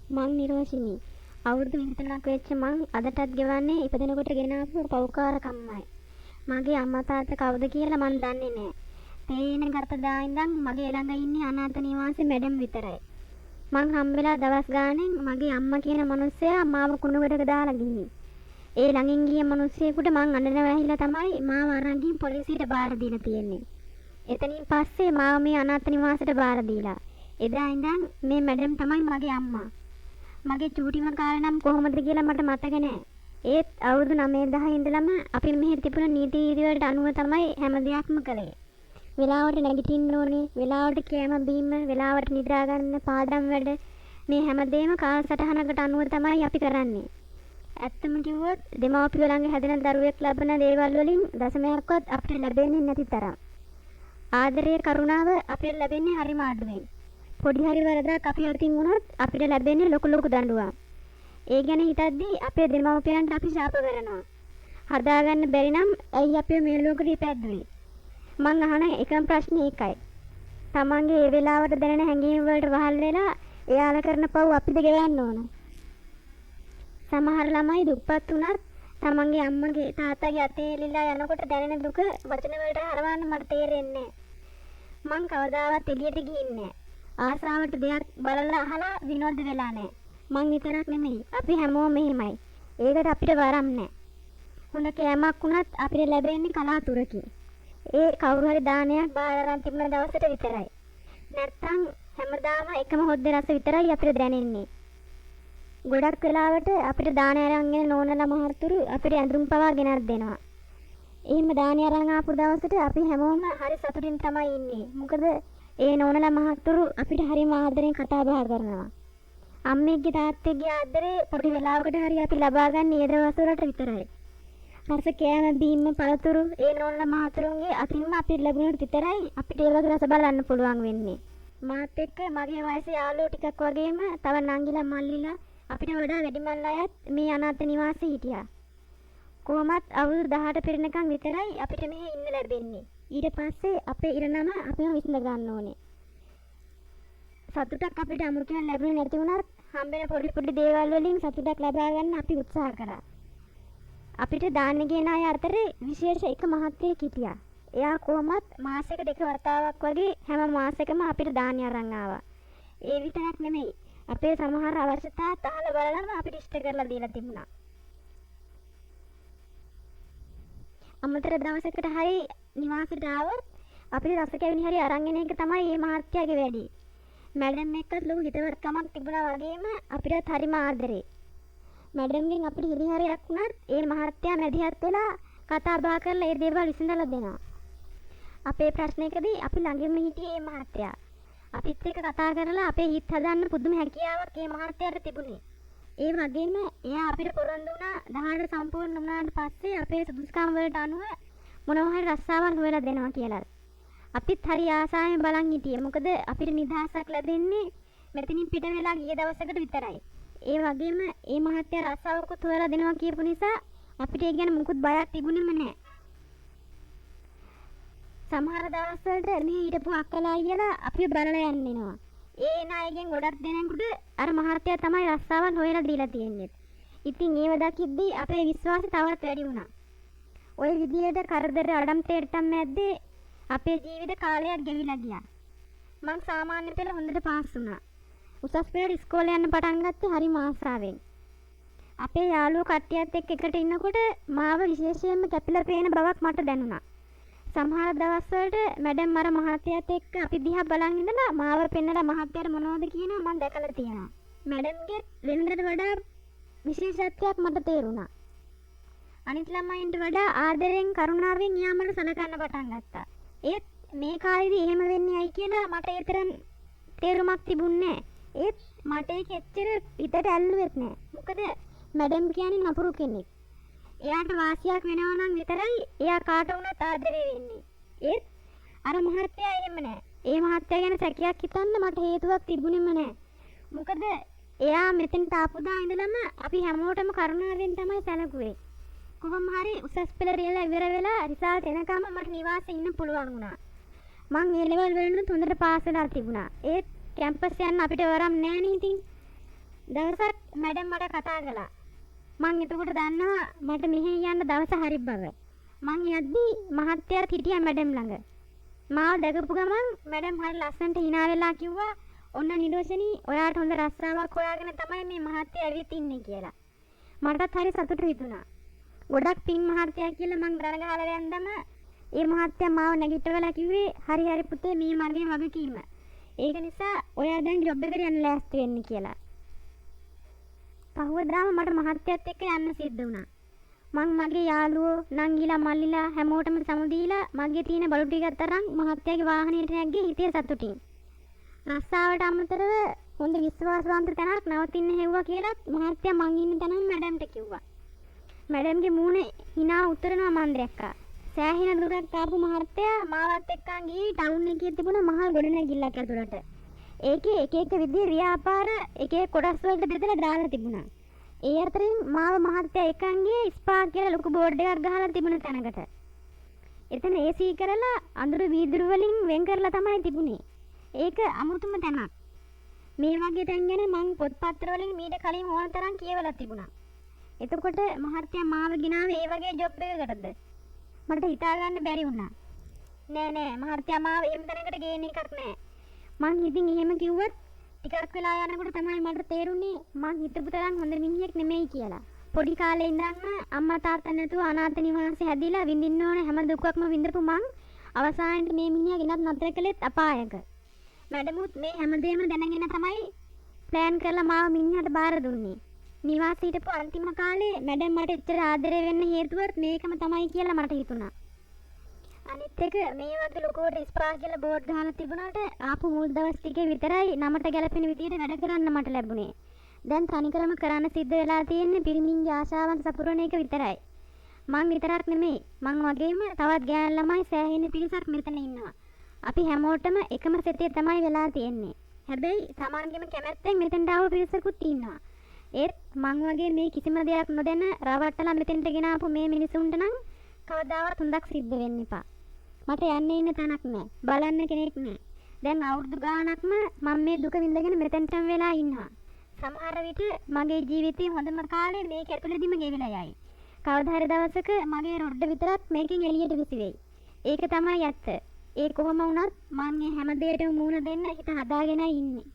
මං නිරෝෂිනී. අවුරුදු 23ක් වෙච්ච මං අදටත් ගෙවන්නේ ඉපදෙනකොට ගෙනාපු පෞකාරකම්මයි. මගේ අම්මා තාත්තා කවුද කියලා මං දන්නේ නෑ. තේින ගත දා ඉඳන් මගේ ළඟ ඉන්නේ අනාථ නිවාසේ මැඩම් විතරයි. මං හම්බෙලා දවස් ගාණෙන් මගේ අම්මා කියන මිනිස්සයා මාව කුණුගඩක දාලා ගිහින්. ඒ ළඟින් ගිය මිනිස්සෙකුට මං අඬනවා ඇහිලා තමයි මාව අරන් ගිහින් පොලිසියට බාර දීලා තියෙන්නේ. එතනින් පස්සේ මාව මේ අනාථ නිවාසයට බාර දීලා. එදා ඉඳන් මේ මැඩම් තමයි මගේ අම්මා. මගේ චූටිම කාලේ නම් කොහොමද කියලා මට මතක නෑ. ඒත් අවුරුදු 9-10 ඉඳලම අපි මෙහෙ තිබුණ නීති රීති වලට අනුව තමයි හැම දෙයක්ම කළේ. වෙලාවට නැගිටින්න ඕනේ, වෙලාවට කෑම බීම, වෙලාවට නිදා ගන්න, පාඩම් වැඩ මේ හැමදේම කාලසටහනකට අනුව තමයි අපි කරන්නේ. ඇත්තම කිව්වොත් දෙමව්පියෝ ළඟ හැදෙන දරුවෙක් ලබන දේවල් වලින් දශමයක්වත් අපිට ලැබෙන්නේ නැති තරම්. ආදරය කරුණාව අපිට ලැබෙන්නේ හරිම අඩුවෙන්. පොඩි හරි වරදක් අපි අතින් වුණොත් අපිට ලැබෙන්නේ ලොකු ලොකු දඬුවම්. ඒ ගැන හිතද්දී අපේ දෙමව්පියන්ට අපි ශාප කරනවා. හදාගන්න බැරි නම් ඇයි අපි මේ ලෝකෙට ඉපැද්දුවේ? මං අහන එකම ප්‍රශ්නේ ඒකයි. තමන්ගේ ඒ වෙලාවට දැනෙන හැඟීම් වලට වහල් වෙලා එයාලා කරන පව් අපිට ගෙවන්න ඕන. සමහර ළමයි දුප්පත් වුණත් තමන්ගේ අම්මගේ තාත්තගේ අතේ එලිලා යනකොට දැනෙන දුක වචන වලට හරවන්න මට තේරෙන්නේ නැහැ. මං කවදාවත් එළියට ගිහින් නැහැ. ආසාවට දෙයක් බලලා අහලා විනෝද වෙලා නැහැ. මං විතරක් නෙමෙයි අපි හැමෝම මෙහෙමයි. ඒකට අපිට වරම් නැහැ. හොඳ කෑමක් වුණත් අපිට ලැබෙන්නේ කලාතුරකින්. ඒ කවුරු හරි දානයක් බාර අරන් තිබුණ දවසට විතරයි. නැත්තම් හැමදාම එකම හොද්ද රස විතරයි අපිට දැනෙන්නේ. ගොඩක් වෙලාවට අපිට දාන අරන් එන නෝනලා මහතුරු අපිට ඇඳුම් පවා ගෙනත් දෙනවා. එහෙම දාන අරන් ආපු දවසට අපි හැමෝම හරි සතුටින් තමයි ඉන්නේ. මොකද ඒ නෝනලා මහතුරු අපිට හරිම ආදරෙන් කතා බහ කරනවා. අම්මෙක්ගේ තාත්තෙක්ගේ ආදරේ පොඩි වෙලාවකට හරි අපි ලබා ගන්න ඒ දවස් වලට විතරයි. රස කෑම බීම පළතුරු ඒ නෝනලා මහතුරුන්ගේ අතින්ම අපිට ලැබුණොත් විතරයි අපිට ඒ වගේ රස බලන්න පුළුවන් වෙන්නේ. මාත් එක්ක මගේ වයසේ යාළුවෝ ටිකක් වගේම තව නංගිලා මල්ලිලා අපිට වඩා වැඩිමල් අයත් මේ අනාථ නිවාසයේ හිටියා. කොහොමත් අවුරුදු 18 පිරෙනකන් විතරයි අපිට මෙහෙ ඉන්න ලැබෙන්නේ. ඊට පස්සේ අපේ ඉරණම අපිම විසඳ ගන්න ඕනේ. සතුටක් අපිට අමුතුවෙන් ලැබුණේ නැති වුණත් හම්බෙන පොඩි පොඩි දේවල් වලින් සතුටක් ලබා ගන්න අපි උත්සාහ කරා. අපිට දාන්න ගෙන අය අතරේ විශේෂ එක මහත්තයෙක් හිටියා. එයා කොහොමත් මාසෙක දෙක වතාවක් වගේ හැම මාසෙකම අපිට දාන්න අරන් ආවා. ඒ විතරක් නෙමෙයි අපේ සමහර අවශ්‍යතා තහල බලලම අපිට ඉෂ්ට කරලා දීලා තිබුණා. අමතර දවසකට හරි නිවාසෙට ආවොත් අපිට රස කැවිලි හරි අරන් එන එක තමයි මේ මහත්තයාගේ වැඩි. මැඩම් එක්කත් ලොකු හිතවත්කමක් තිබුණා වගේම අපිටත් හරිම ආදරේ. මැඩම්ගෙන් අපිට හිරිහැරයක් වුණත් ඒ මහත්තයා මැදිහත් වෙලා කතා බහ කරලා ඒ දේවල් විසඳලා දෙනවා. අපේ ප්‍රශ්නයකදී අපි ළඟින්ම හිටියේ මේ මහත්තයා. අපිත් එක්ක කතා කරලා අපේ හිත හදන්න පුදුම හැකියාවක් මේ මහත්තයාට තිබුණේ. ඒ වගේම එයා අපිට පොරොන්දු වුණා 18 සම්පූර්ණ වුණාට පස්සේ අපේ සුදුසුකම් වලට අනුව මොනවා හරි රස්සාවක් හොයලා දෙනවා කියලා. අපිත් හරි ආසාවෙන් බලන් හිටියේ. මොකද අපිට නිදහසක් ලැබෙන්නේ මෙතනින් පිට වෙලා ගිය දවසකට විතරයි. ඒ වගේම මේ මහත්තයා රස්සාවකුත් හොයලා දෙනවා කියපු නිසා අපිට ඒ ගැන මුකුත් බයක් තිබුණෙම නැහැ. සමහර දවස්වලට මේ හිටපු අක්කලා අයියලා අපිව බලලා යන්නවා. ඒ නායකයන් ගොඩක් දෙනෙකුට අර මහත්තයා තමයි රස්සාවල් හොයලා දීලා තියෙන්නේ. ඉතින් ඒව දකිද්දී අපේ විශ්වාසය තවත් වැඩි වුණා. ওই විදිහට කරදර අඩම්තේට්ටම් මැද්දේ අපේ ජීවිත කාලයක් ගෙවිලා ගියා. මං සාමාන්‍ය පෙළ හොඳට පාස් වුණා. උසස් පෙළට ඉස්කෝලේ යන්න පටන් ගත්තේ හරිම ආසාවෙන්. අපේ යාළුවෝ කට්ටියත් එක්ක එකට ඉන්නකොට මාව විශේෂයෙන්ම කැපිලා පේන බවක් මට දැනුණා. සමහර දවස්වලට මැඩම් අර මහත්තයාත් එක්ක අපි දිහා බලන් ඉඳලා මාව පෙන්නලා මහත්තයාට මොනවද කියනවා මම දැකලා තියෙනවා. මැඩම්ගේ වෙනදට වඩා විශේෂත්වයක් මට තේරුණා. අනිත් ළමයින්ට වඩා ආදරෙන් කරුණාවෙන් යා මට සලකන්න පටන් ගත්තා. ඒත් මේ කාලේදී එහෙම වෙන්නේ ඇයි කියලා මට ඒතරම් තේරුමක් තිබුණේ නැහැ. ඒත් මට ඒක එච්චර හිතට ඇල්ලුවෙත් නැහැ. මොකද මැඩම් කියන්නේ නපුරු කෙනෙක්. එයාට වාසියක් වෙනවා නම් විතරයි එයා කාට වුණත් ආදරේ වෙන්නේ. ඒත් අර මහත්තයා එහෙම නැහැ. ඒ මහත්තයා ගැන සැකයක් හිතන්න මට හේතුවක් තිබුණෙම නැහැ. මොකද එයා මෙතෙන්ට ආපු දා ඉඳලම අපි හැමෝටම කරුණාවෙන් තමයි සැලකුවේ. කොහොම හරි උසස් පෙළ රියලා ඉවර වෙලා රිසල්ට් එනකම් මට නිවාසෙ ඉන්න පුළුවන් වුණා. මං ඒ ලෙවල් වලින් හොඳට පාස් වෙලා තිබුණා. ඒත් කැම්පස් යන්න අපිට වරම් නැහැ නේ ඉතින්. දවසක් මැඩම් මට කතා කළා. මං එතකොට දන්නවා මට මෙහෙ යන්න දවස හරි බව. මං යද්දි මහත්තයාට හිටියා මැඩම් ළඟ. මාව දැකපු ගමන් මැඩම් හරි ලස්සනට hina වෙලා කිව්වා ඔන්න නිරෝෂනී ඔයාට හොඳ රස්සාවක් හොයාගෙන තමයි මේ මහත්තයා ඇවිත් ඉන්නේ කියලා. මටත් හරි සතුටු හිතුණා. ගොඩක් පින් මහත්තයා කියලා මං දරන ගහලා වැන්දම ඒ මහත්තයා මාව නැගිටවලා කිව්වේ හරි පුතේ මේ මගේ වගකීම. ඒක නිසා ඔයා දැන් ජොබ් එකට යන්න ලෑස්ති වෙන්න කියලා. පහුවදාම මට මහත්තයත් එක්ක යන්න සිද්ධ වුණා. මං මගේ යාළුවෝ නංගිලා මල්ලිලා හැමෝටම සමුදීලා මගේ තියෙන බඩු ටිකත් අරන් මහත්තයාගේ වාහනේට නැග්ගේ හිතේ සතුටින්. රස්සාවට අමතරව හොඳ විශ්වාසවන්ත තැනක් නවතින්න හෙව්වා කියලාත් මහත්තයා මං ඉන්න තැනම මැඩම්ට කිව්වා. මැඩම්ගේ මූණ hina උතරනවා මන් දැක්කා. සෑහෙන දුරක් ආපු මහත්තයා මාවත් එක්කන් ගිහී ටවුන් එකේ තිබුණ මහල් ගොඩනැගිල්ලක් ඇතුළට. ඒකේ එක එක විදිහේ ව්‍යාපාර එක එක කොටස් වලට බෙදලා දාලා තිබුණා. ඒ අතරින් මාව මහත්තයා එකන් ගියේ ස්පා කියලා ලොකු බෝඩ් එකක් ගහලා තිබුණ තැනකට. එතන AC කරලා අඳුරු වීදුරු වලින් වෙන් කරලා තමයි තිබුණේ. ඒක අමුතුම තැනක්. මේ වගේ තැන් ගැන මං පොත්පත්‍ර වලින් මීට කලින් ඕන තරම් කියවලා තිබුණා. එතකොට මහත්තයා මාව ගෙනාවේ ඒ වගේ ජොබ් එකකටද? මට හිතා ගන්න බැරි වුණා. නෑ මහත්තයා මාව එහෙම තැනකට ගේන්න එකක් නෑ. මං ඉතින් එහෙම කිව්වත් ටිකක් වෙලා යනකොට තමයි මට තේරුනේ මං හිතපු තරම් හොඳ මිනිහෙක් නෙමෙයි කියලා. පොඩි කාලේ ඉඳන්ම අම්මා තාත්තා නැතුව අනාථ නිවාසයේ හැදිලා විඳින්න ඕන හැම දුකක්ම විඳපු මං අවසානයේ මේ මිනිහා ගෙනත් නතර කළෙත් අපායක. මැඩමුත් මේ හැමදේම දැනගෙන තමයි ප්ලෑන් කරලා මාව මිනිහට බාර දුන්නේ. නිවාසයේ හිටපු අන්තිම කාලේ මැඩම් මට එච්චර ආදරේ වෙන්න හේතුවත් මේකම තමයි කියලා මට හිතුණා. අනිත් එක මේ වගේ ලොකුවට ස්පා කියලා බෝඩ් ගහලා තිබුණාට ආපු මුල් දවස් ටිකේ විතරයි නමට ගැලපෙන විදියට වැඩ කරන්න මට ලැබුණේ. දැන් තනිකරම කරන්න සිද්ධ වෙලා තියෙන්නේ පිරිමින්ගේ ආශාවන් සපුරන එක විතරයි. මං විතරක් නෙමෙයි මං වගේම තවත් ගෑනු ළමයි සෑහෙන පිරිසක් මෙතන ඉන්නවා. අපි හැමෝටම එකම සෙටේ තමයි වෙලා තියෙන්නේ. හැබැයි Tamanගෙම කැමැත්තෙන් මෙතෙන්ට ආව පිරිසකුත් ඉන්නවා. ඒත් මං වගේ මේ කිසිම දෙයක් නොදැන රවට්ටලා මෙතෙන්ට ගෙනාපු මේ මිනිසුන්ට නම් කවදාවත් හොඳක් සිද්ධ වෙන්න එපා. මට යන්න ඉන්න තැනක් නෑ. බලන්න කෙනෙක් නෑ. දැන් අවුරුදු ගාණක්ම මම මේ දුක විඳගෙන මෙතෙන්ටම වෙලා ඉන්නවා. සමහර විට මගේ ජීවිතේ හොඳම කාලේ මේක ඇතුළේදීම ගෙවිලා යයි. කවදා හරි දවසක මගේ රොඩ්ඩ විතරක් මේකෙන් එළියට විසිරෙයි. ඒක තමයි ඇත්ත. ඒ කොහොම වුණත් මම මේ හැම දෙයකටම මුහුණ දෙන්න හිත හදාගෙනයි ඉන්නේ.